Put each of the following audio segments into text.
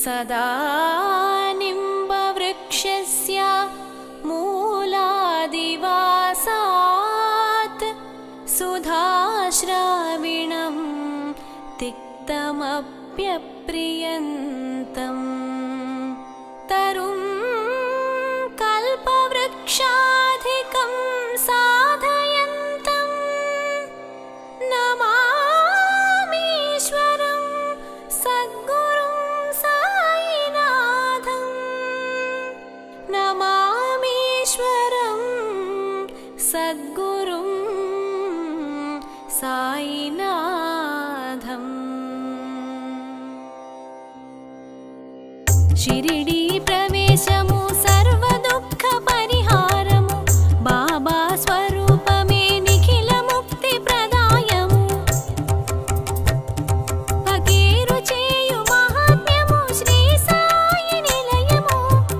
सदा निम्बवृक्षस्य मूलादिवासात् सुधाश्राविणं तिक्तमप्यप्रियन्तम् तरुं कल्पवृक्षाधिकं साधयन्तं नमामीश्वरं सद्गुरुं साईनाथं नमामीश्वरं सद्गुरुं साईनाथम् शिरिडी प्रवेशमु सर्वदुःख परिहारमु बाबा स्वरूपमे निखिल मुक्ति प्रदायमु फकीरु चेयु महात्म्यमु श्री साई निलयमु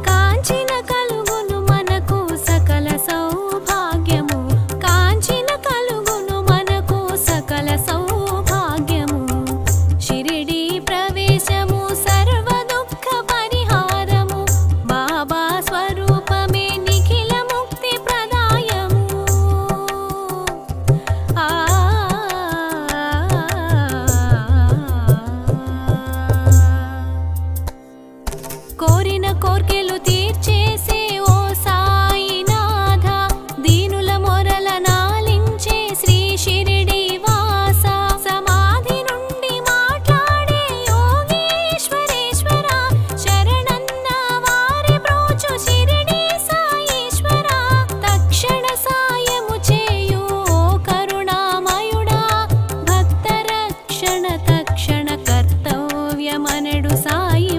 कांचिन कलुगुनु मनकु सकल सौभाग्यमु कांचिन कलुगुनु मनकु सकल सौभाग्यमु शिरिडी प्रवेशमु सर्वदुःख परिहारमु बाबा स्वरूपमे निखिल मुक्ति प्रदायमु కోరిన కోర్కెలు తీర్చేసే ఓ సాయినాథ దీనుల మొరల నాలించే శ్రీ షిరిడి వాస సమాధి నుండి మాట్లాడే యోగేశ్వరేశ్వర శరణన్న వారి బ్రోచు షిరిడి సాయీశ్వర తక్షణ సాయము చేయు ఓ కరుణామయుడా భక్త రక్షణ తక్షణ కర్తవ్యమనడు సాయి